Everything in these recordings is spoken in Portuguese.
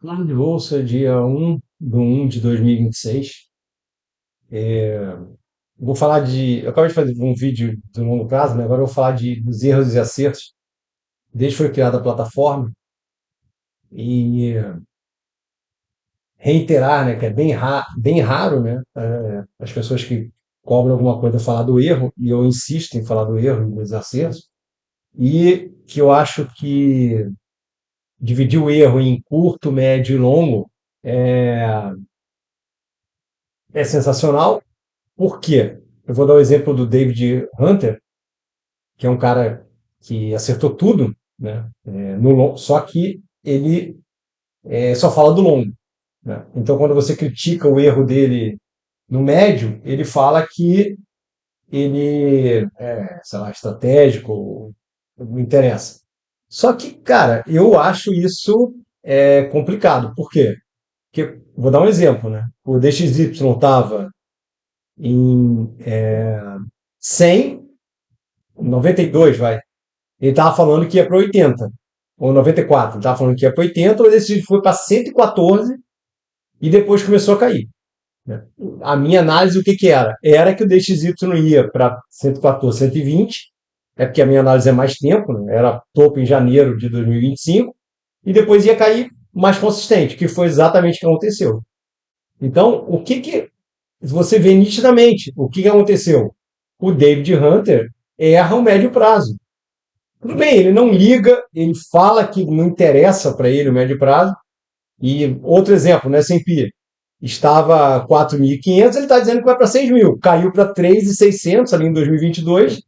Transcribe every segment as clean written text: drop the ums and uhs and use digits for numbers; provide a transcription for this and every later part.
Plano de bolsa, dia 1 de 2026. Vou falar de. Eu acabei de fazer um vídeo do longo prazo, né? Agora eu vou falar dos erros e acertos desde que foi criada a plataforma e reiterar, né? Que é bem raro, né? As pessoas que cobram alguma coisa falar do erro, e eu insisto em falar do erro e dos acertos, e que eu acho que dividir o erro em curto, médio e longo é, é sensacional. Por quê? Eu vou dar o exemplo do David Hunter, que é um cara que acertou tudo, né? Só que ele só fala do longo, né? Então, quando você critica o erro dele no médio, ele fala que ele sei lá, estratégico, não interessa. Só que, cara, eu acho isso complicado. Por quê? Porque, vou dar um exemplo, né? O DXY estava em 100, 92, vai. Ele estava falando que ia para 80, ou 94. Ele estava falando que ia para 80, ou esse foi para 114 e depois começou a cair, né? A minha análise, o que que era? Era que o DXY ia para 114, 120, é porque a minha análise é mais tempo, né? Era topo em janeiro de 2025, e depois ia cair mais consistente, que foi exatamente o que aconteceu. Então, o que que você vê nitidamente o que que aconteceu? O David Hunter erra o médio prazo. Tudo bem, ele não liga, ele fala que não interessa para ele o médio prazo. E outro exemplo, no S&P, estava 4.500, ele está dizendo que vai para 6.000, caiu para 3.600 ali em 2022.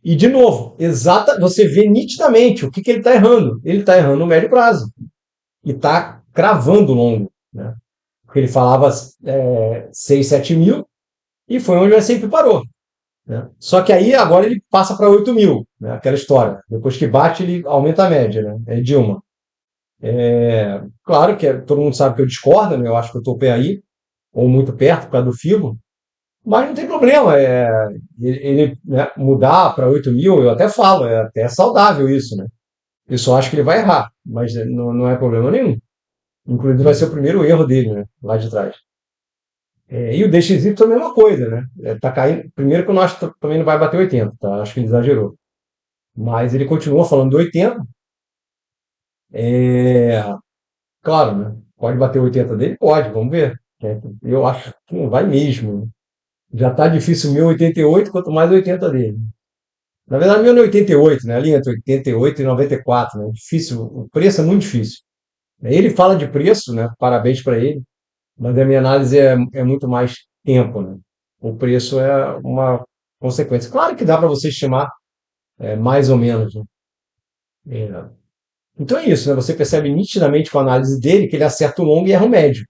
E, de novo, você vê nitidamente o que que ele está errando. Ele está errando o médio prazo e está cravando o longo, né? Porque ele falava 6, 7 mil e foi onde o S&P parou, né? Só que aí agora ele passa para 8.000, né? Aquela história. Depois que bate, ele aumenta a média, né? É Dilma. Claro que todo mundo sabe que eu discordo, né? Eu acho que eu estou pé aí, ou muito perto por causa do FIBO, mas não tem problema. Ele, né, mudar para 8.000, eu até falo, é até saudável isso, né? Eu só acho que ele vai errar, mas não é problema nenhum. Inclusive vai ser o primeiro erro dele, né? Lá de trás. E o DXY é a mesma coisa, né? Tá caindo. Primeiro que eu não acho que também não vai bater 80, tá? Acho que ele exagerou. Mas ele continua falando de 80. É, claro, né? Pode bater 80 dele? Pode, vamos ver. Eu acho que não vai mesmo. Já tá difícil o meu 88, quanto mais 80 dele. Na verdade, o meu não é 88, né? Ali entre 88 e 94, né? Difícil, o preço é muito difícil. Ele fala de preço, né? Parabéns para ele, mas a minha análise é muito mais tempo, né? O preço é uma consequência. Claro que dá para você estimar mais ou menos, né? É, Então é isso, né? Você percebe nitidamente com a análise dele que ele acerta o longo e erra o médio.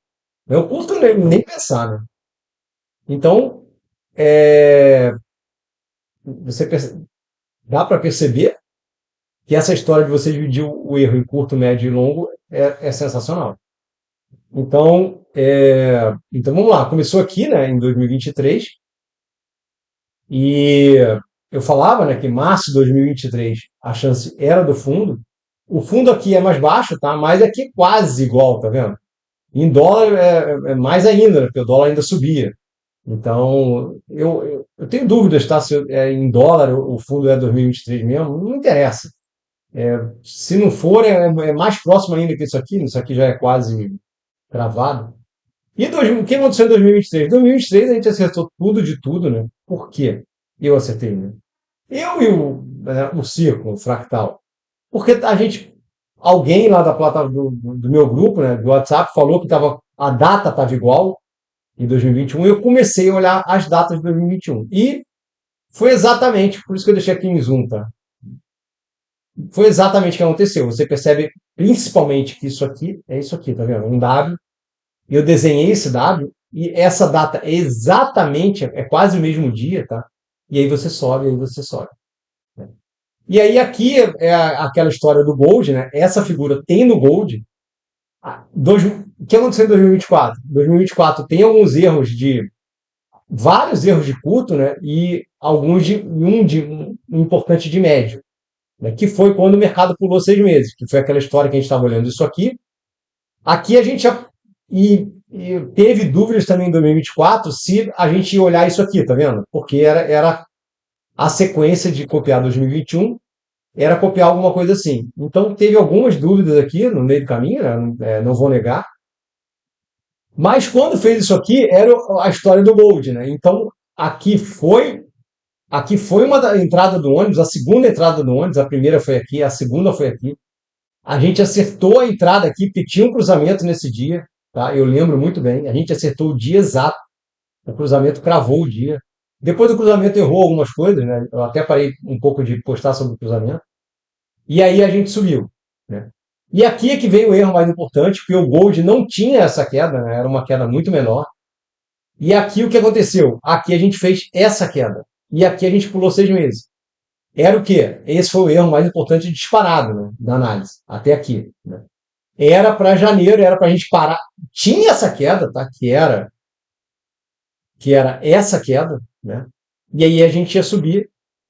Eu curto nem pensar, né? Então, é, você dá para perceber que essa história de você dividir o erro em curto, médio e longo é sensacional. Então vamos lá. Começou aqui, né, em 2023, e eu falava, né, que março de 2023 a chance era do fundo. O fundo aqui é mais baixo, tá? Mas aqui é quase igual, tá vendo? Em dólar é mais ainda, né, porque o dólar ainda subia. Então, eu tenho dúvidas, tá? Se em dólar o fundo é 2023 mesmo, não interessa. Se não for, é mais próximo ainda que isso aqui já é quase cravado. E o que aconteceu em 2023? Em 2023 a gente acertou tudo de tudo, né? Por quê? Eu acertei, né? Eu e o Círculo, o Fractal. Porque alguém lá da plataforma do meu grupo, né, do WhatsApp, falou que a data estava igual em 2021, e eu comecei a olhar as datas de 2021. E foi exatamente, por isso que eu deixei aqui em zoom, tá? Foi exatamente o que aconteceu. Você percebe principalmente que isso aqui é isso aqui, tá vendo? Um W. Eu desenhei esse W e essa data é exatamente, é quase o mesmo dia, tá? E aí você sobe, aí você sobe, né? E aí aqui aquela história do Gold, né? Essa figura tem no Gold. O que aconteceu em 2024? 2024 tem alguns erros vários erros de curto, né? E um importante de médio, né? Que foi quando o mercado pulou 6 meses, que foi aquela história que a gente estava olhando isso aqui. Aqui a gente e teve dúvidas também em 2024 se a gente ia olhar isso aqui, tá vendo? Porque era a sequência de copiar 2021, era copiar alguma coisa assim. Então teve algumas dúvidas aqui no meio do caminho, né? Não vou negar. Mas quando fez isso aqui, era a história do Gold, né? Então aqui foi aqui foi uma entrada do ônibus, a segunda entrada do ônibus, a primeira foi aqui, a segunda foi aqui. A gente acertou a entrada aqui, porque tinha um cruzamento nesse dia, tá? Eu lembro muito bem. A gente acertou o dia exato. O cruzamento cravou o dia. Depois do cruzamento errou algumas coisas, né? Eu até parei um pouco de postar sobre o cruzamento. E aí a gente subiu, né? E aqui é que veio o erro mais importante, porque o Gold não tinha essa queda, né? Era uma queda muito menor. E aqui o que aconteceu? Aqui a gente fez essa queda. E aqui a gente pulou 6 meses. Era o quê? Esse foi o erro mais importante disparado, né, da análise, até aqui, né? Era para janeiro, era para a gente parar. Tinha essa queda, tá? Que era essa queda, né? E aí a gente ia subir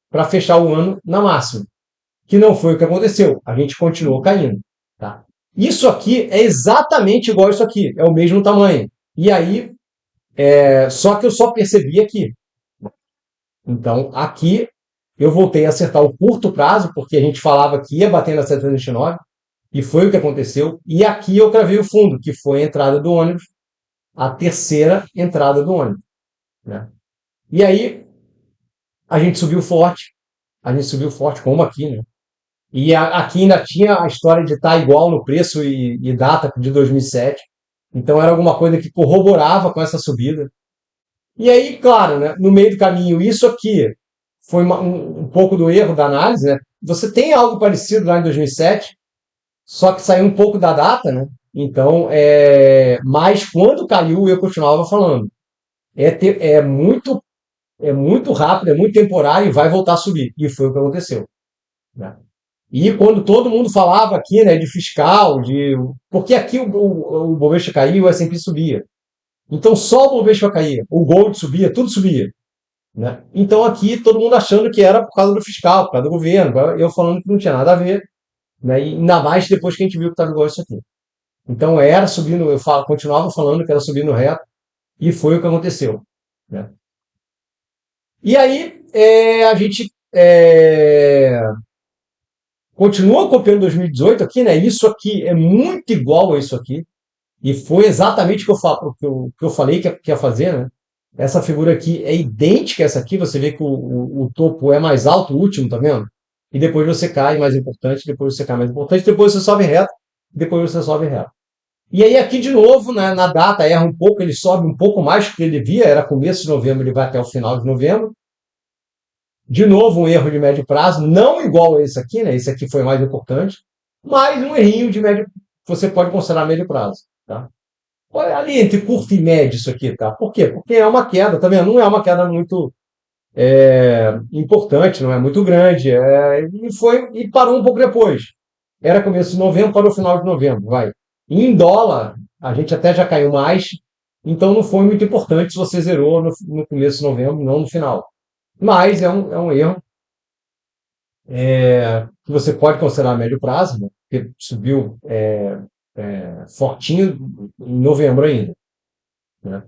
para fechar o ano na máxima, que não foi o que aconteceu. A gente continuou caindo, tá? Isso aqui é exatamente igual isso aqui, é o mesmo tamanho. E aí, só que eu só percebi aqui. Então, aqui eu voltei a acertar o curto prazo, porque a gente falava que ia bater na 729, e foi o que aconteceu. E aqui eu cravei o fundo, que foi a entrada do ônibus, a terceira entrada do ônibus, né? E aí a gente subiu forte, como aqui, né? E aqui ainda tinha a história de estar igual no preço e data de 2007. Então era alguma coisa que corroborava com essa subida. E aí, claro, né, no meio do caminho, isso aqui foi um pouco do erro da análise, né? Você tem algo parecido lá em 2007, só que saiu um pouco da data, né? Então, mas quando caiu, eu continuava falando. É muito rápido, é muito temporário e vai voltar a subir. E foi o que aconteceu, né? E quando todo mundo falava aqui, né, de fiscal, porque aqui o Bovespa caía e o S&P subia. Então só o Bovespa caía, o Gold subia, tudo subia, né? Então aqui todo mundo achando que era por causa do fiscal, por causa do governo, eu falando que não tinha nada a ver, né? E ainda mais depois que a gente viu que estava igual isso aqui. Então era subindo, continuava falando que era subindo reto, e foi o que aconteceu, né? E aí a gente continua copiando 2018 aqui, né? Isso aqui é muito igual a isso aqui. E foi exatamente o que eu falei que ia fazer, né? Essa figura aqui é idêntica a essa aqui. Você vê que o topo é mais alto, o último, tá vendo? E depois você cai mais importante, depois você cai mais importante, depois você sobe reto, depois você sobe reto. E aí aqui de novo, né, na data erra um pouco, ele sobe um pouco mais do que ele devia, era começo de novembro, ele vai até o final de novembro. De novo, um erro de médio prazo, não igual a esse aqui, né? Esse aqui foi mais importante, mas um errinho de médio, você pode considerar médio prazo, tá? Olha ali entre curto e médio isso aqui, tá? Por quê? Porque é uma queda, tá vendo? Não é uma queda muito importante, não é muito grande, e parou um pouco depois. Era começo de novembro, parou final de novembro, vai. E em dólar, a gente até já caiu mais, então não foi muito importante se você zerou no começo de novembro, não no final. Mas é um erro que você pode considerar a médio prazo, né? Porque subiu fortinho em novembro ainda, né?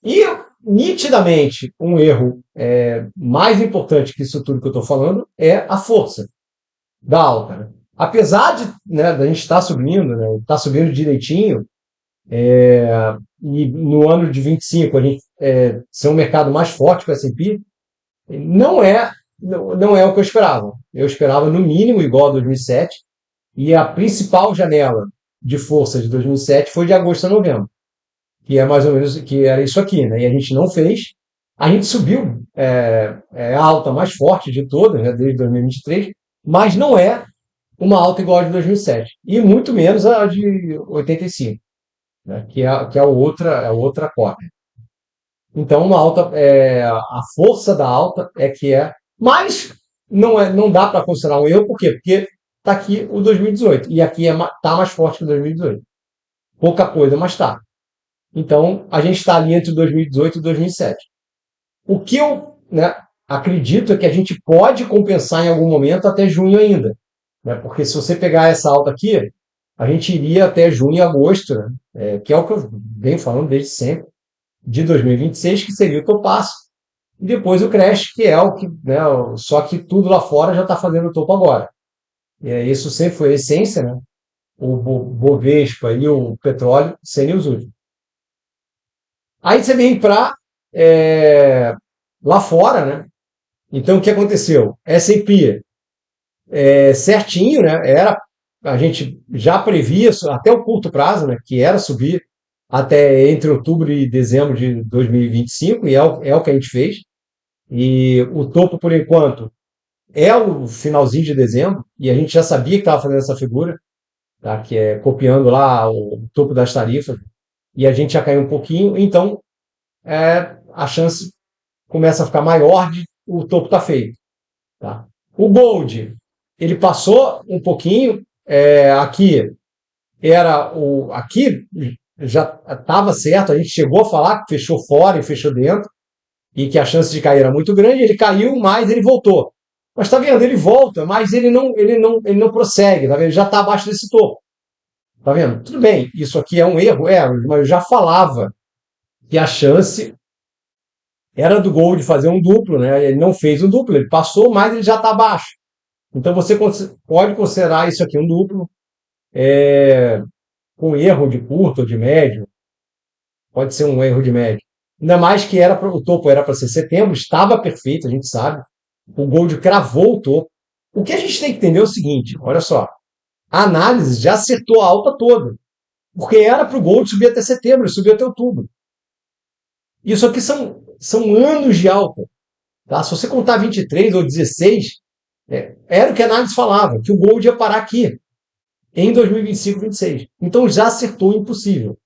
E nitidamente um erro mais importante que isso tudo que eu estou falando é a força da alta, né? Apesar de, né, da gente estar subindo, né, tá subindo direitinho, e no ano de 25 a gente ser um mercado mais forte que o S&P, não é o que eu esperava. Eu esperava no mínimo igual a 2007, e a principal janela de força de 2007 foi de agosto a novembro, que é mais ou menos que era isso aqui, né? E a gente não fez. A gente subiu a alta mais forte de todas, né, desde 2023, mas não é uma alta igual a de 2007 e muito menos a de 85, né, que é a outra cota. Então, uma alta, a força da alta é que mas não dá para considerar um erro, por quê? Porque está aqui o 2018 e aqui está mais forte que o 2018. Pouca coisa, mas está. Então, a gente está ali entre 2018 e 2007. O que eu, né, acredito é que a gente pode compensar em algum momento até junho ainda, né? Porque se você pegar essa alta aqui, a gente iria até junho e agosto, né? Que é o que eu venho falando desde sempre, de 2026, que seria o topaço. E depois o crash, que é o que, né, só que tudo lá fora já está fazendo o topo agora. E isso sempre foi a essência, né? O Bovespa e o petróleo serem os últimos. Aí você vem para lá fora, né? Então o que aconteceu? S&P certinho, né? A gente já previa até o curto prazo, né? Que era subir até entre outubro e dezembro de 2025 e é o que a gente fez. E o topo por enquanto é o finalzinho de dezembro e a gente já sabia que estava fazendo essa figura, tá? Que é copiando lá o topo das tarifas e a gente já caiu um pouquinho, então a chance começa a ficar maior de o topo estar feito. Tá? O Gold, ele passou um pouquinho, aqui aqui já estava certo, a gente chegou a falar que fechou fora e fechou dentro, e que a chance de cair era muito grande, ele caiu, mas ele voltou. Mas está vendo, ele volta, mas ele não prossegue, tá vendo? Ele já está abaixo desse topo. Tá vendo? Tudo bem, isso aqui é um erro, mas eu já falava que a chance era do Gold fazer um duplo, né? Ele não fez um duplo, ele passou, mas ele já está abaixo. Então você pode considerar isso aqui um duplo, com erro de curto ou de médio, pode ser um erro de médio. Ainda mais que o topo era para ser setembro, estava perfeito, a gente sabe. O Gold cravou o topo. O que a gente tem que entender é o seguinte: olha só, a análise já acertou a alta toda, porque era para o Gold subir até setembro, ele subiu até outubro. Isso aqui são anos de alta. Tá? Se você contar 23 ou 16, era o que a análise falava, que o Gold ia parar aqui, em 2025, 26. Então já acertou o impossível.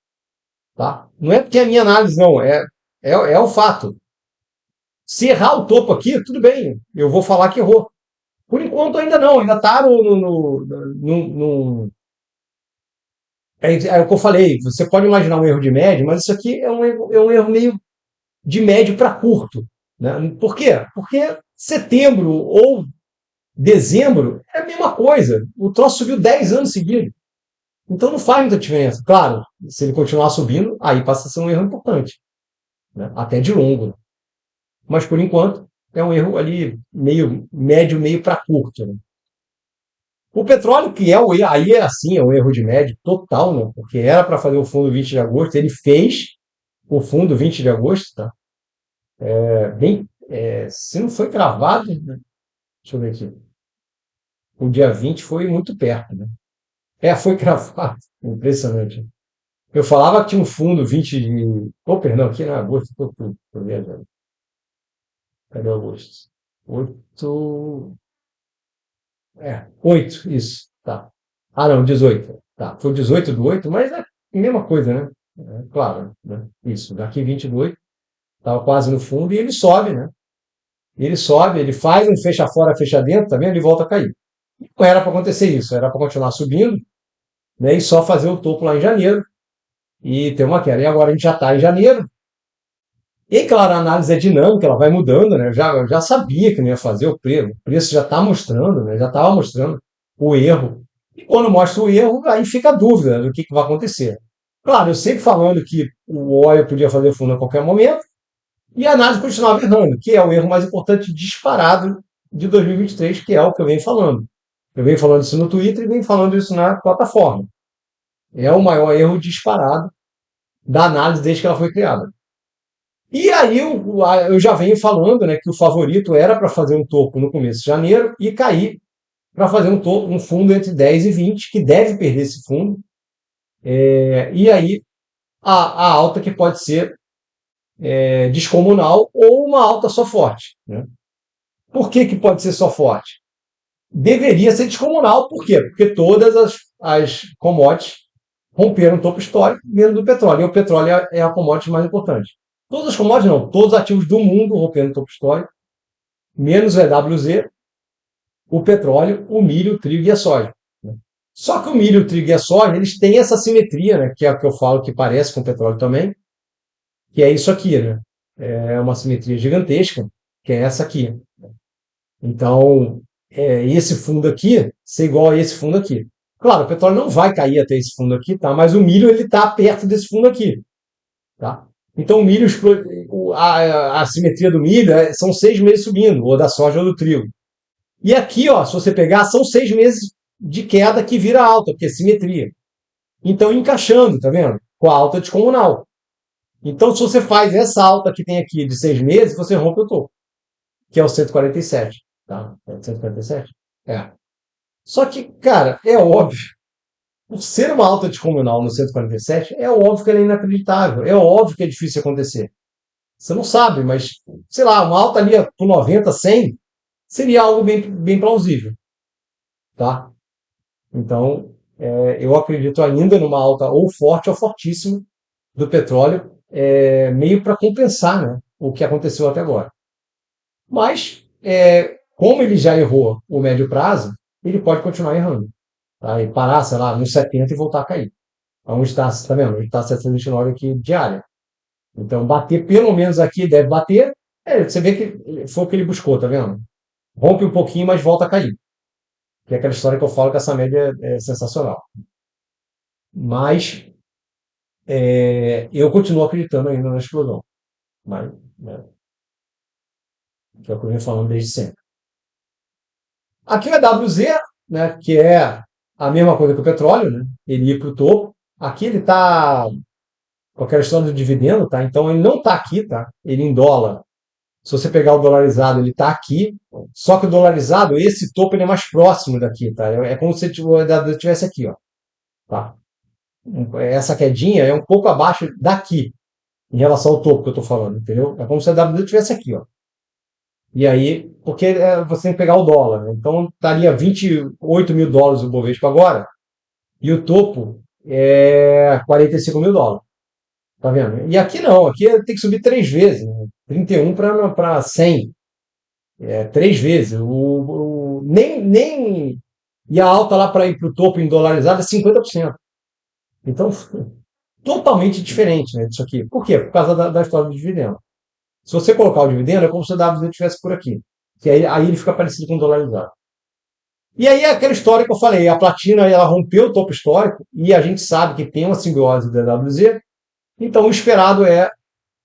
Tá? Não é porque é a minha análise, não, é o fato. Se errar o topo aqui, tudo bem, eu vou falar que errou. Por enquanto ainda não, ainda está é o que eu falei, você pode imaginar um erro de médio, mas isso aqui é um erro meio de médio para curto. Né? Por quê? Porque setembro ou dezembro é a mesma coisa. O troço subiu 10 anos seguidos. Então não faz muita diferença. Claro, se ele continuar subindo, aí passa a ser um erro importante. Né? Até de longo. Né? Mas por enquanto é um erro ali meio médio, meio para curto. Né? O petróleo, que é o erro, aí é assim, é um erro de médio total, né? Porque era para fazer o fundo 20 de agosto, ele fez o fundo 20 de agosto, tá? Se não foi cravado, né? Deixa eu ver aqui. O dia 20 foi muito perto, né? Foi cravado. Impressionante. Eu falava que tinha um fundo 20 de. Oh, perdão, aqui não é agosto, tô viajando. Cadê o agosto? 8. 8, isso. Tá. Ah, não, 18. Tá. Foi 18 do 8, mas é a mesma coisa, né? Claro, né? Isso. Daqui 20 do 8, estava quase no fundo e ele sobe, né? Ele sobe, ele faz um fecha fora, fecha dentro, tá vendo? Ele volta a cair. Não era para acontecer isso, era para continuar subindo, né? E só fazer o topo lá em janeiro e ter uma queda. E agora a gente já está em janeiro. E claro, a análise é dinâmica, ela vai mudando, né? Eu já sabia que não ia fazer o preço já está mostrando, né? Já estava mostrando o erro. E quando mostra o erro, aí fica a dúvida, né, do que vai acontecer. Claro, eu sempre falando que o óleo podia fazer fundo a qualquer momento, e a análise continuava errando, que é o erro mais importante disparado de 2023, que é o que eu venho falando. Eu venho falando isso no Twitter e venho falando isso na plataforma. É o maior erro disparado da análise desde que ela foi criada. E aí eu já venho falando, né, que o favorito era para fazer um topo no começo de janeiro e cair para fazer um fundo entre 10 e 20, que deve perder esse fundo. E aí a alta que pode ser descomunal ou uma alta só forte. Né? Por que pode ser só forte? Deveria ser descomunal, por quê? Porque todas as commodities romperam o topo histórico menos do petróleo. E o petróleo é a commodity mais importante. Todas as commodities não, todos os ativos do mundo romperam o topo histórico, menos o EWZ, o petróleo, o milho, o trigo e a soja. Só que o milho, o trigo e a soja, eles têm essa simetria, né, que é o que eu falo que parece com o petróleo também, que é isso aqui, né? É uma simetria gigantesca, que é essa aqui. Então, esse fundo aqui ser igual a esse fundo aqui. Claro, o petróleo não vai cair até esse fundo aqui, tá? Mas o milho ele está perto desse fundo aqui, tá? Então o milho, a simetria do milho são 6 meses subindo, ou da soja ou do trigo. E aqui, ó, se você pegar, são 6 meses de queda que vira alta, porque é simetria. Então encaixando, tá vendo? Com a alta descomunal. Então se você faz essa alta que tem aqui de 6 meses, você rompe o topo, que é o 147, tá? É o 147? É. Só que, cara, é óbvio. Por ser uma alta descomunal no 147, é óbvio que ela é inacreditável. É óbvio que é difícil acontecer. Você não sabe, mas, sei lá, uma alta ali por 90, 100, seria algo bem plausível, tá? Então, eu acredito ainda numa alta ou forte ou fortíssima do petróleo, meio para compensar, né, o que aconteceu até agora. Mas, como ele já errou o médio prazo, ele pode continuar errando. Tá? E parar, sei lá, nos 70 e voltar a cair. Onde está, tá vendo? Onde está 729 aqui diária. Então, bater pelo menos aqui, deve bater. Você vê que foi o que ele buscou, tá vendo? Rompe um pouquinho, mas volta a cair. Que é aquela história que eu falo que essa média é sensacional. Mas eu continuo acreditando ainda na explosão. Mas, né, que é o que eu venho falando desde sempre. Aqui o EWZ, né, que é a mesma coisa que o petróleo, né? Ele ir para o topo. Aqui ele está com aquela história do dividendo, tá? Então ele não está aqui, tá? Ele em dólar. Se você pegar o dolarizado, ele está aqui. Só que o dolarizado, esse topo ele é mais próximo daqui, tá? É como se o EWZ estivesse aqui, ó. Tá? Essa quedinha é um pouco abaixo daqui, em relação ao topo que eu estou falando, entendeu? É como se a WD estivesse aqui, ó. E aí, porque você tem que pegar o dólar, né? Então estaria 28 mil dólares o Bovespa agora, e o topo é 45 mil dólares. Tá vendo? E aqui não, aqui tem que subir 3 vezes, né? 31 para 100, 3 vezes. Nem. E a alta lá para ir para o topo em dolarizado é 50%. Então, totalmente diferente, né, disso aqui. Por quê? Por causa da história do dividendo. Se você colocar o dividendo, é como se o WZ estivesse por aqui. Que aí ele fica parecido com o dolarizado. E aí é aquela história que eu falei, a platina ela rompeu o topo histórico e a gente sabe que tem uma simbiose da WZ, então o esperado é a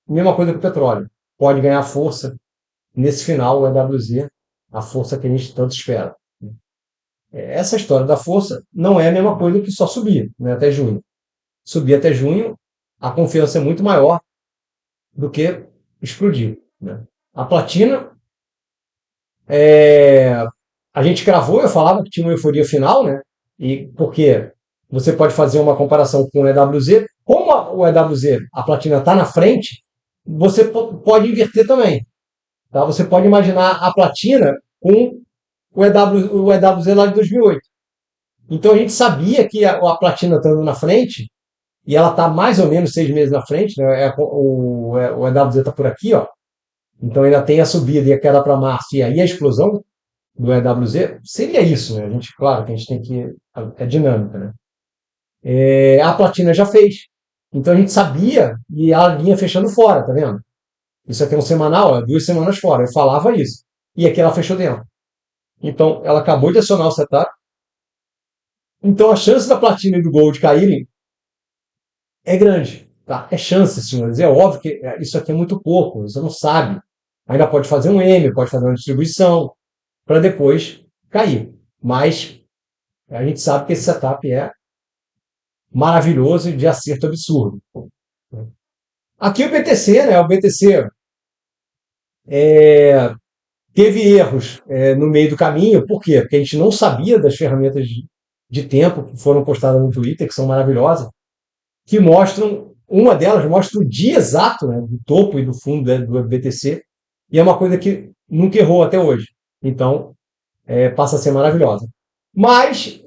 mesma coisa que o petróleo. Pode ganhar força nesse final, o EWZ, a força que a gente tanto espera. Essa história da força não é a mesma coisa que só subir, né, até junho. Subir até junho, a confiança é muito maior do que explodir, né? A platina, é, a gente cravou, eu falava que tinha uma euforia final, né? E porque você pode fazer uma comparação com o EWZ, como o EWZ, a platina está na frente, você pode inverter também, tá? Você pode imaginar a platina com o EWZ lá de 2008. Então a gente sabia que a platina estando na frente, e ela está mais ou menos 6 meses na frente, né? O EWZ está por aqui, ó. Então ainda tem a subida e a queda para março, e aí a explosão do EWZ, seria isso, né? A gente, claro que a gente tem que. É dinâmica, né? A platina já fez. Então a gente sabia e ela vinha fechando fora, tá vendo? Isso aqui é um semanal, ó, 2 semanas fora. Eu falava isso. E aqui ela fechou dentro. Então ela acabou de acionar o setup. Então a chance da platina e do gold caírem é grande. Tá? É chance, senhores. É óbvio que isso aqui é muito pouco. Você não sabe. Ainda pode fazer um M, pode fazer uma distribuição, para depois cair. Mas a gente sabe que esse setup é maravilhoso e de acerto absurdo. Aqui o BTC, né? O BTC teve erros no meio do caminho. Por quê? Porque a gente não sabia das ferramentas de tempo que foram postadas no Twitter, que são maravilhosas, que mostram, uma delas mostra o dia exato, né, do topo e do fundo, né, do BTC, e é uma coisa que nunca errou até hoje. Então, passa a ser maravilhosa. Mas,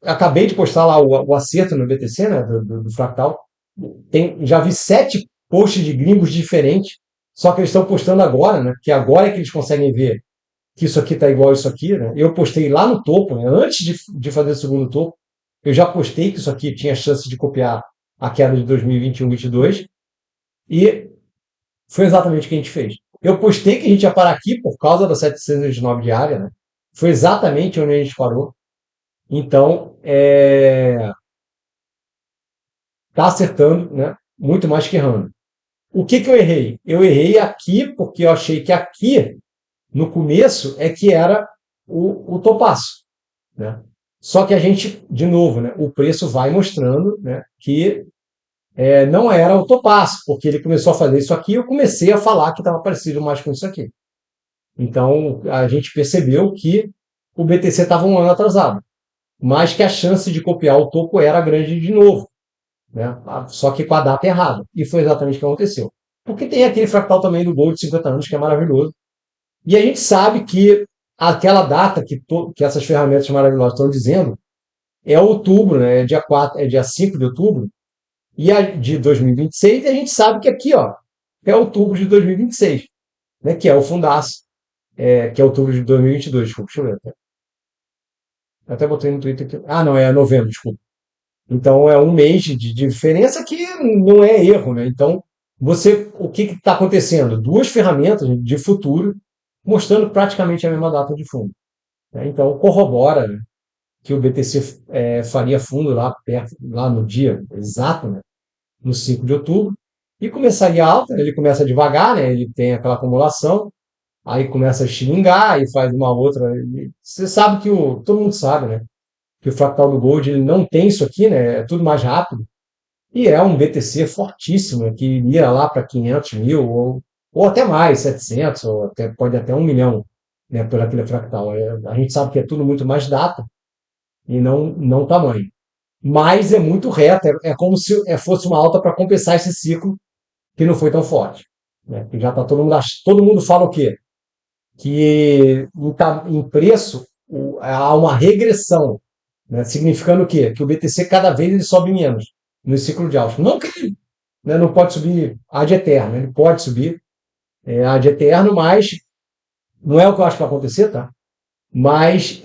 acabei de postar lá o acerto no BTC, né, do Fractal. Já vi 7 posts de gringos diferentes, só que eles estão postando agora, né, que agora é que eles conseguem ver que isso aqui está igual a isso aqui. Né? Eu postei lá no topo, né, antes de fazer o segundo topo, eu já postei que isso aqui tinha chance de copiar a queda de 2021-22 e foi exatamente o que a gente fez. Eu postei que a gente ia parar aqui por causa da 709 diária, né? Foi exatamente onde a gente parou. Então, tá acertando, né? Muito mais que errando. O que que eu errei? Eu errei aqui porque eu achei que aqui, no começo, é que era o topaço, né? Só que a gente, de novo, né, o preço vai mostrando, né, que não era o topaço, porque ele começou a fazer isso aqui e eu comecei a falar que estava parecido mais com isso aqui. Então, a gente percebeu que o BTC estava um ano atrasado, mas que a chance de copiar o topo era grande de novo, né? Só que com a data errada. E foi exatamente o que aconteceu. Porque tem aquele fractal também do Gold de 50 anos, que é maravilhoso. E a gente sabe que aquela data que essas ferramentas maravilhosas estão dizendo é outubro, né? É dia 4, é dia 5 de outubro, e a de 2026, e a gente sabe que aqui, ó, é outubro de 2026, né? Que é o fundaço, que é outubro de 2022, desculpa, deixa eu ver. Eu até botei no Twitter aqui. Ah, não, é novembro, desculpa. Então é um mês de diferença que não é erro, né? Então, o que está acontecendo? Duas ferramentas de futuro mostrando praticamente a mesma data de fundo, né? Então corrobora, né, que o BTC faria fundo lá perto, lá no dia exato, né, no 5 de outubro, e começaria alta, ele começa devagar, né, ele tem aquela acumulação, aí começa a xilingar e faz uma outra. Você sabe que todo mundo sabe, né, que o fractal do Gold ele não tem isso aqui, né, é tudo mais rápido, e é um BTC fortíssimo, né, que iria lá para 500 mil, ou até mais, 700, ou até, pode até 1 milhão, né, por aquele fractal. A gente sabe que é tudo muito mais data e não tamanho. Mas é muito reto, é como se fosse uma alta para compensar esse ciclo que não foi tão forte, né? Que já está todo mundo fala o quê? Que em preço há uma regressão, né? Significando o quê? Que o BTC cada vez ele sobe menos no ciclo de alta. Não que ele, né, não pode subir ad eterno, ele pode subir ad eterno, mas não é o que eu acho que vai acontecer, tá? Mas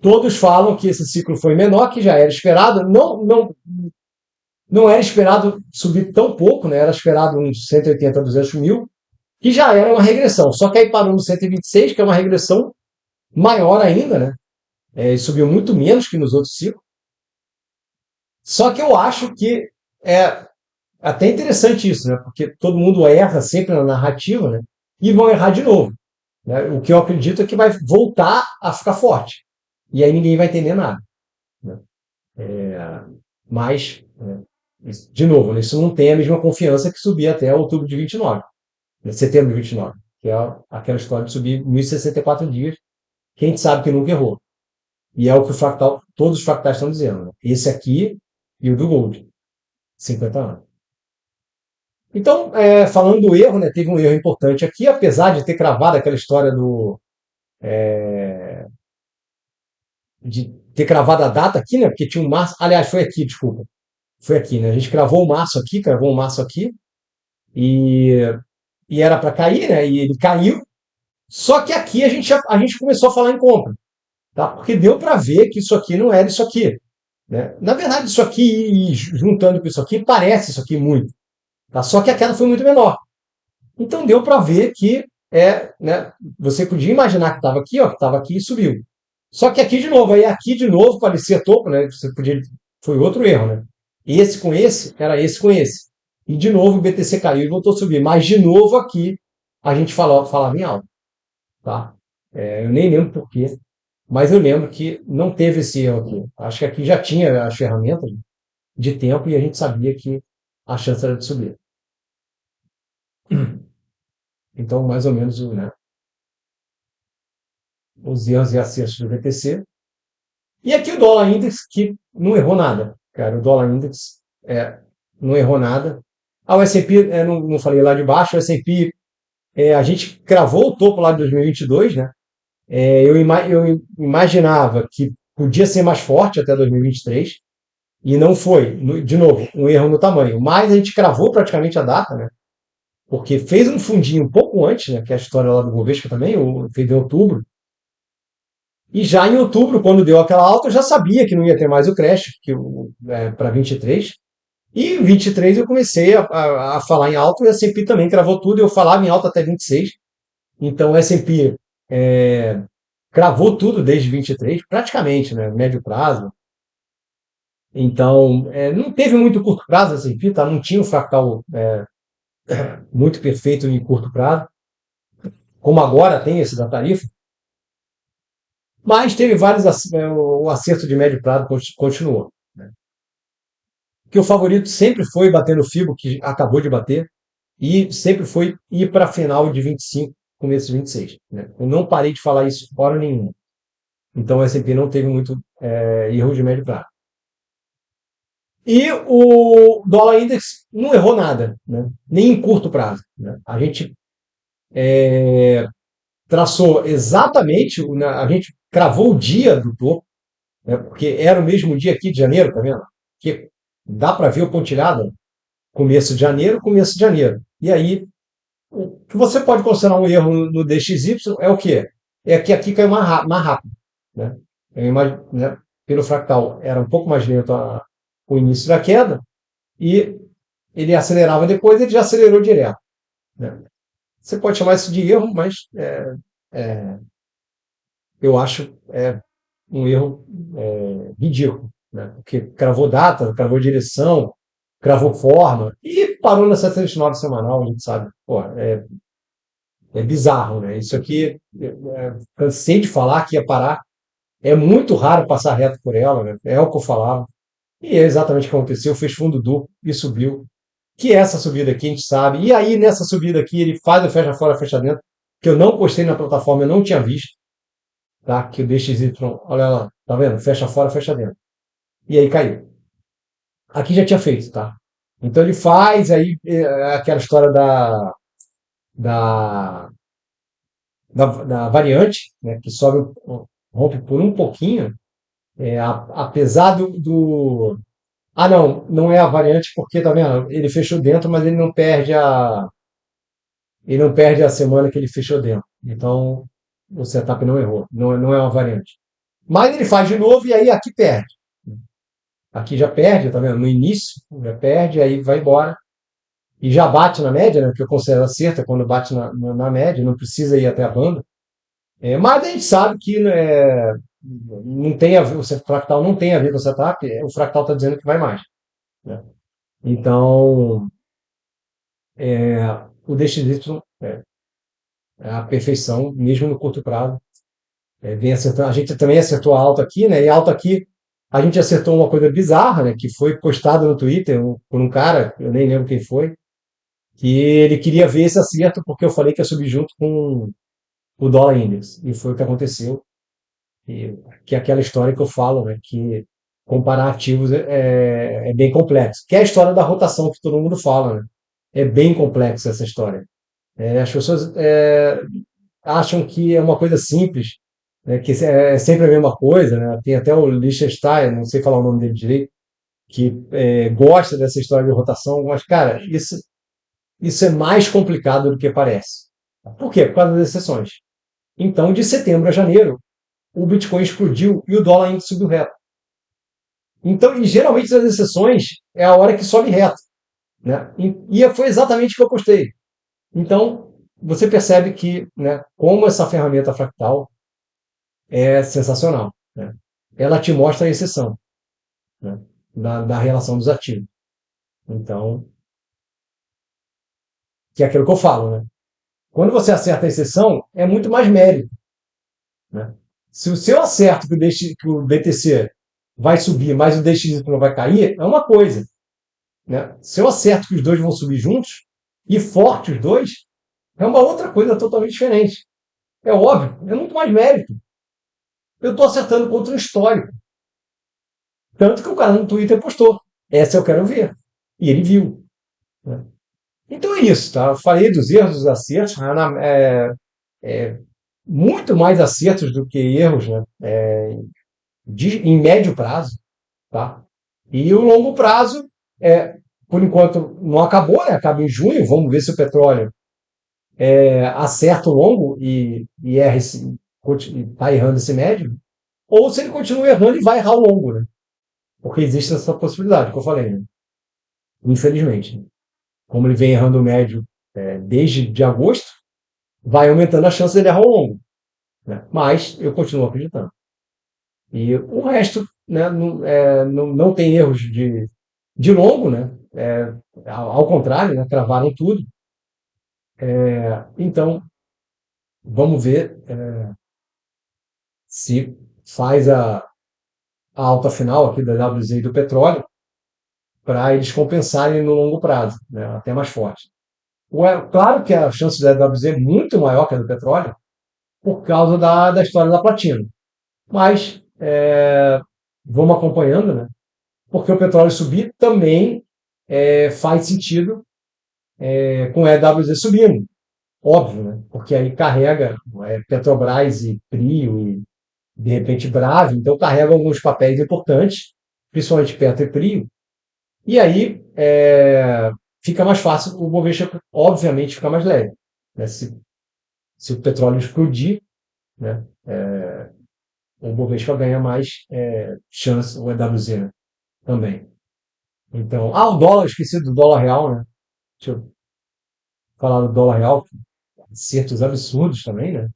todos falam que esse ciclo foi menor, que já era esperado. Não era esperado subir tão pouco, né? Era esperado uns 180 a 200 mil, que já era uma regressão. Só que aí parou no 126, que é uma regressão maior ainda, né? E subiu muito menos que nos outros ciclos. Só que eu acho que é até interessante isso, né? Porque todo mundo erra sempre na narrativa, né? E vão errar de novo, né? O que eu acredito é que vai voltar a ficar forte. E aí ninguém vai entender nada, né? Mas, né, de novo, né, isso não tem a mesma confiança que subir até outubro de 29, né, setembro de 29, que é aquela história de subir 1064 dias, que a gente sabe que nunca errou. E é o que todos os fractais estão dizendo, né? Esse aqui e o do Gold, 50 anos. Então, falando do erro, né, teve um erro importante aqui, apesar de ter cravado aquela história de ter cravado a data aqui, né, porque tinha um março, aliás, foi aqui, desculpa, foi aqui, né, a gente cravou o março aqui, e, e era para cair, né, e ele caiu, só que aqui a gente começou a falar em compra, tá, porque deu para ver que isso aqui não era isso aqui, né, na verdade isso aqui, juntando com isso aqui, parece isso aqui muito, tá, só que a queda foi muito menor. Então deu para ver que né, você podia imaginar que estava aqui, ó, que estava aqui e subiu. Só que aqui de novo, aí aqui de novo parecia topo, né? Você podia, foi outro erro, né? Esse com esse era esse com esse. E de novo o BTC caiu e voltou a subir. Mas de novo aqui a gente falava em alta, tá? Eu nem lembro por quê, mas eu lembro que não teve esse erro aqui. Acho que aqui já tinha as ferramentas de tempo e a gente sabia que a chance era de subir. Então, mais ou menos, né, os erros e acertos do BTC. E aqui o dólar index, que não errou nada. Cara, o dólar index não errou nada. O S&P, não falei lá de baixo, o S&P, a gente cravou o topo lá de 2022, né? Eu imaginava que podia ser mais forte até 2023, e não foi. De novo, um erro no tamanho. Mas a gente cravou praticamente a data, né? Porque fez um fundinho um pouco antes, né? Que é a história lá do Bovespa também, fez em outubro. E já em outubro, quando deu aquela alta, eu já sabia que não ia ter mais o crash para 23. E em 23 eu comecei a falar em alta, e o S&P também cravou tudo, eu falava em alta até 26. Então o S&P cravou tudo desde 23, praticamente, né? Médio prazo. Então, não teve muito curto prazo essa S&P, tá? Não tinha um fractal muito perfeito em curto prazo, como agora tem esse da tarifa, mas teve vários, o acerto de médio prazo continuou. Né? Que o favorito sempre foi bater no Fibo, que acabou de bater, e sempre foi ir para a final de 25, começo de 26. Né? Eu não parei de falar isso hora nenhuma. Então o S&P não teve muito erro de médio prazo. E o dólar index não errou nada, né? Nem em curto prazo. Né? A gente traçou exatamente, a gente cravou o dia do topo, né? Porque era o mesmo dia aqui de janeiro, tá vendo? Que dá para ver o pontilhado, começo de janeiro, começo de janeiro. E aí, o que você pode considerar um erro no DXY é o quê? É que aqui caiu mais rápido. Né? Né, pelo fractal era um pouco mais lento o início da queda, e ele acelerava depois, ele já acelerou direto. Né? Você pode chamar isso de erro, mas é, eu acho um erro ridículo. Né? Porque cravou data, cravou direção, cravou forma e parou na 709 semanal, a gente sabe. Pô, é bizarro, né? Isso aqui, cansei de falar que ia parar. É muito raro passar reto por ela, né? É o que eu falava. E é exatamente o que aconteceu, fez fundo duplo e subiu. Que essa subida aqui a gente sabe. E aí, nessa subida aqui, ele faz o fecha fora, fecha dentro, que eu não postei na plataforma, eu não tinha visto, tá? Que o DXY, olha lá, tá vendo? Fecha fora, fecha dentro. E aí caiu. Aqui já tinha feito, tá? Então ele faz aí aquela história da, da variante, né? Que sobe, rompe por um pouquinho, apesar ah, não, não é a variante porque, tá vendo? Ele fechou dentro, mas ele não perde a semana que ele fechou dentro. Então, o setup não errou. Não é uma variante. Mas ele faz de novo e aí aqui perde. Aqui já perde, tá vendo? No início já perde, aí vai embora. E já bate na média, né? Que eu considero acerta quando bate na média, não precisa ir até a banda. Mas a gente sabe que não tem a ver, o fractal não tem a ver com o setup, o fractal está dizendo que vai mais. Né? Então, o DXY é a perfeição, mesmo no curto prazo. Vem acertando. A gente também acertou alto aqui, né? E alto aqui, a gente acertou uma coisa bizarra, né? Que foi postado no Twitter por um cara, eu nem lembro quem foi, que ele queria ver esse acerto porque eu falei que ia subir junto com o dólar index. E foi o que aconteceu. E, que é aquela história que eu falo, né? Que comparar ativos é bem complexo. Que é a história da rotação que todo mundo fala, né? É bem complexa essa história. As pessoas acham que é uma coisa simples, né, que é sempre a mesma coisa, né? Tem até o Liechtenstein, não sei falar o nome dele direito, que gosta dessa história de rotação, mas, cara, isso é mais complicado do que parece. Por quê? Por causa das exceções. Então, de setembro a janeiro, o Bitcoin explodiu e o dólar ainda subiu reto. Então, e geralmente as exceções é a hora que sobe reto. Né? E foi exatamente o que eu postei. Então, você percebe que, né, como essa ferramenta fractal é sensacional. Né? Ela te mostra a exceção, né, da relação dos ativos. Então, que é aquilo que eu falo, né? Quando você acerta a exceção, é muito mais mérito. Né? Se o seu acerto que o BTC vai subir, mas o DXY vai cair, é uma coisa. Né? Se eu acerto que os dois vão subir juntos, e forte os dois, é uma outra coisa totalmente diferente. É óbvio, é muito mais mérito. Eu estou acertando contra um histórico. Tanto que o cara no Twitter postou. Essa eu quero ver. E ele viu. Né? Então é isso, tá? Eu falei dos erros, dos acertos, né? Muito mais acertos do que erros, né? Em médio prazo, tá? E o longo prazo, por enquanto, não acabou, né? Acaba em junho, vamos ver se o petróleo acerta o longo e erra está errando esse médio, ou se ele continua errando e vai errar o longo, né? Porque existe essa possibilidade, que eu falei, né? Infelizmente. Como ele vem errando o médio desde de agosto, vai aumentando a chance dele errar o longo. né? Mas eu continuo acreditando. E o resto, né, não tem erros de longo, né? Ao contrário, né, cravaram tudo. Então, vamos ver se faz a alta final aqui da WZ e do petróleo para eles compensarem no longo prazo, né, até mais forte. Claro que a chance da WZ é muito maior que a do petróleo por causa da história da platina. Mas vamos acompanhando, né? Porque o petróleo subir também faz sentido com a EWZ subindo, óbvio, né? Porque aí carrega Petrobras e Prio e de repente Brave, então carrega alguns papéis importantes, principalmente Petro e Prio, e aí fica mais fácil, o Bovespa obviamente fica mais leve, né? Se o petróleo explodir, né? O Bovespa ganha mais chance, o EWZ, né? Também. Então, o dólar, esqueci do dólar real, né? Deixa eu falar do dólar real, acertos absurdos também, né?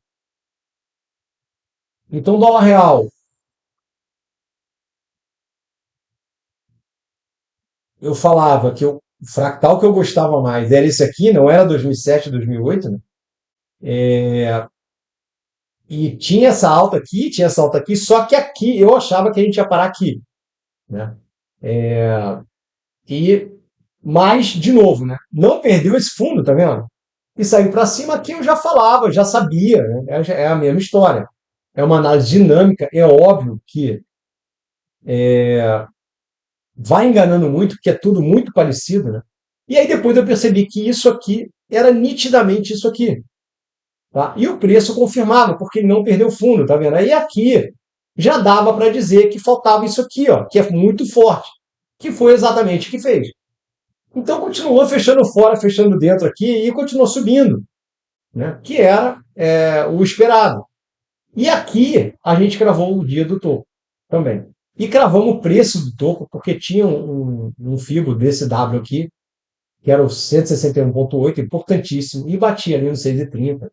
Então, dólar real, eu falava que o fractal que eu gostava mais era esse aqui, não era 2007, 2008, né? E tinha essa alta aqui, tinha essa alta aqui, só que aqui eu achava que a gente ia parar aqui, né? E mais de novo, né? Não perdeu esse fundo, tá vendo? E saiu para cima aqui eu já falava, já sabia, né? É a mesma história. É uma análise dinâmica, é óbvio que vai enganando muito, porque é tudo muito parecido, né? E aí depois eu percebi que isso aqui era nitidamente isso aqui. Tá? E o preço confirmava, porque ele não perdeu fundo, tá vendo? Aí aqui já dava para dizer que faltava isso aqui, ó, que é muito forte, que foi exatamente o que fez. Então continuou fechando fora, fechando dentro aqui e continuou subindo, né? Que era o esperado. E aqui a gente cravou o dia do topo também. E cravamos o preço do topo, porque tinha um fibo desse W aqui, que era o 161,8, importantíssimo, e batia ali no 6,30,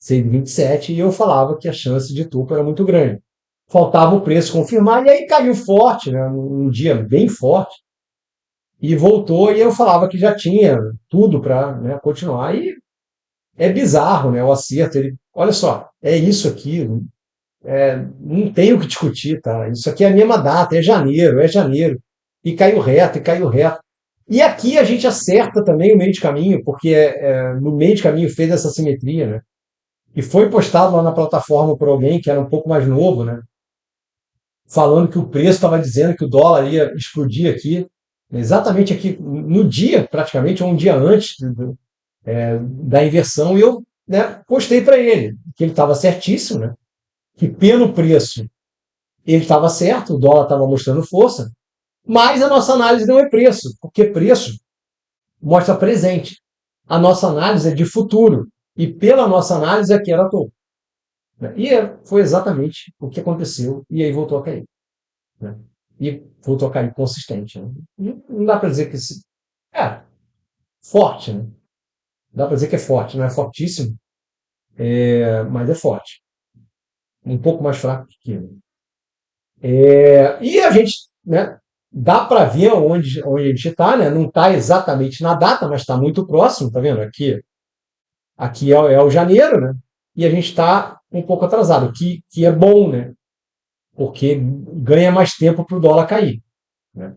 6,27, e eu falava que a chance de topo era muito grande. Faltava o preço confirmar, e aí caiu forte, né, um dia bem forte, e voltou, e eu falava que já tinha tudo para, né, continuar. E é bizarro, né, o acerto. Olha só, é isso aqui, não tem o que discutir, tá? Isso aqui é a mesma data, é janeiro. E caiu reto, e caiu reto. E aqui a gente acerta também o meio de caminho, porque no meio de caminho fez essa simetria, né? E foi postado lá na plataforma por alguém que era um pouco mais novo, né? Falando que o preço estava dizendo que o dólar ia explodir aqui, exatamente aqui, no dia, praticamente, ou um dia antes da inversão, e eu, né, postei para ele que ele estava certíssimo, né? Que pelo preço ele estava certo, o dólar estava mostrando força, mas a nossa análise não é preço, porque preço mostra presente. A nossa análise é de futuro. E pela nossa análise aqui era topo. Né? E foi exatamente o que aconteceu. E aí voltou a cair. Né? E voltou a cair consistente. Né? Não dá para dizer que é forte. Né? Dá para dizer que é forte. Não é fortíssimo, mas é forte. Um pouco mais fraco que aquilo. E a gente, né, dá para ver onde a gente está, né? Não está exatamente na data, mas está muito próximo, tá vendo? Aqui é o janeiro, né? E a gente está um pouco atrasado, que é bom, né? Porque ganha mais tempo para o dólar cair. Né?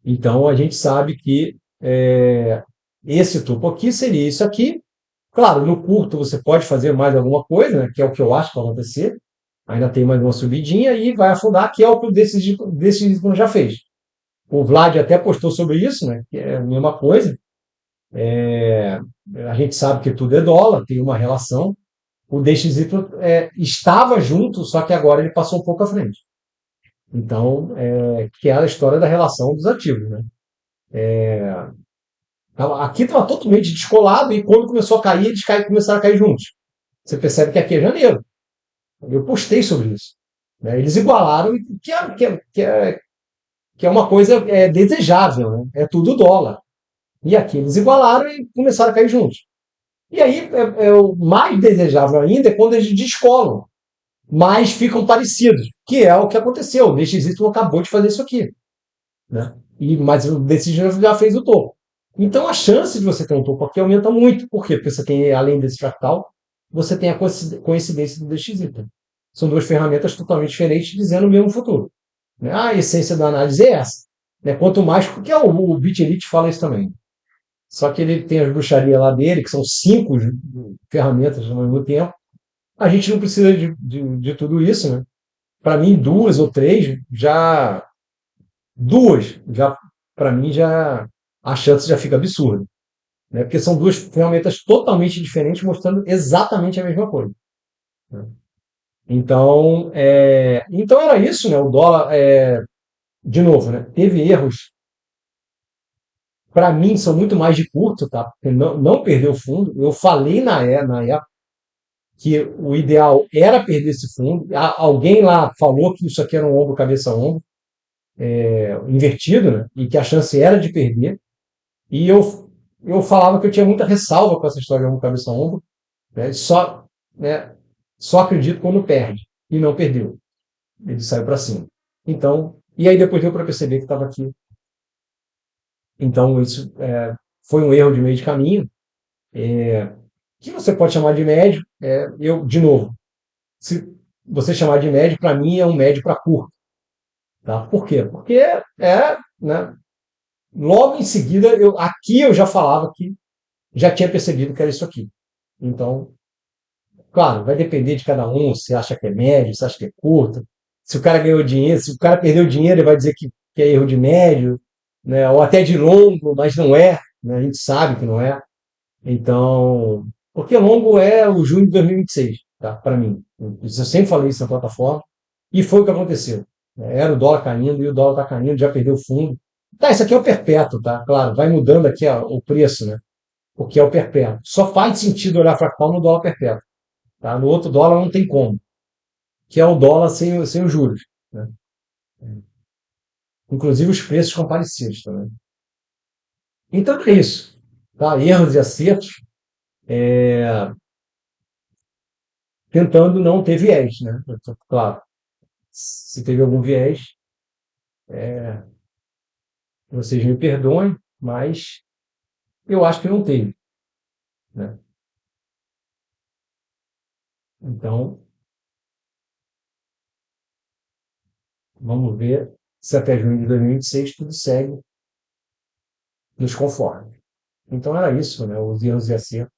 Então a gente sabe que esse topo aqui seria isso aqui. Claro, no curto você pode fazer mais alguma coisa, né? Que é o que eu acho que vai acontecer. Ainda tem mais uma subidinha e vai afundar, que é o que o desses já fez. O Vlad até postou sobre isso, né? Que é a mesma coisa. A gente sabe que tudo é dólar, tem uma relação. O DXY estava junto, só que agora ele passou um pouco à frente. Então, que é a história da relação dos ativos. Né? Aqui estava totalmente descolado e quando começou a cair, eles começaram a cair juntos. Você percebe que aqui é janeiro. Eu postei sobre isso. Né? Eles igualaram, que é uma coisa desejável. Né? É tudo dólar. E aqui eles igualaram e começaram a cair juntos. E aí, o mais desejável ainda é quando eles descolam, mas ficam parecidos, que é o que aconteceu. O DXY acabou de fazer isso aqui, né? Mas o Decision já fez o topo. Então a chance de você ter um topo aqui aumenta muito. Por quê? Porque você tem, além desse fractal, você tem a coincidência do DXY. São duas ferramentas totalmente diferentes dizendo o mesmo futuro. Né? A essência da análise é essa. Né? Quanto mais, porque o BitElite fala isso também. Só que ele tem as bruxarias lá dele, que são cinco ferramentas ao mesmo tempo. A gente não precisa de tudo isso, né? Para mim, duas ou três já. Duas, já, para mim, já a chance já fica absurda. Né? Porque são duas ferramentas totalmente diferentes, mostrando exatamente a mesma coisa. Né? Então era isso, né? O dólar, de novo, né? Teve erros. Para mim, são muito mais de curto, tá? Porque não perdeu o fundo. Eu falei na época que o ideal era perder esse fundo. Alguém lá falou que isso aqui era um ombro, cabeça, ombro, invertido, né? E que a chance era de perder. E eu falava que eu tinha muita ressalva com essa história de ombro, cabeça, ombro. Né? Né, só acredito quando perde. E não perdeu. Ele saiu para cima. Então, e aí depois deu para perceber que estava aqui. Então, isso foi um erro de meio de caminho, que você pode chamar de médio. De novo, se você chamar de médio, para mim é um médio para curto. Tá? Por quê? Porque né, logo em seguida, aqui eu já falava que já tinha percebido que era isso aqui. Então, claro, vai depender de cada um, se acha que é médio, se acha que é curto. Se o cara ganhou dinheiro, se o cara perdeu dinheiro, ele vai dizer que é erro de médio, né? Ou até de longo, mas não é, né? A gente sabe que não é. Então, porque longo é o junho de 2026, tá? Para mim. Eu sempre falei isso na plataforma e foi o que aconteceu. Era o dólar caindo e o dólar está caindo, já perdeu o fundo. Tá, isso aqui é o perpétuo, tá? Claro, vai mudando aqui o preço, né? Porque é o perpétuo. Só faz sentido olhar para qual no dólar perpétuo. Tá? No outro dólar não tem como, que é o dólar sem os juros. Né? Inclusive os preços são parecidos também. Então é isso. Tá? Erros e acertos, tentando não ter viés. Né? Claro, se teve algum viés, vocês me perdoem, mas eu acho que não teve. Né? Então, vamos ver se até junho de 2026 tudo segue nos conformes. Então era isso, né? Os erros e acertos.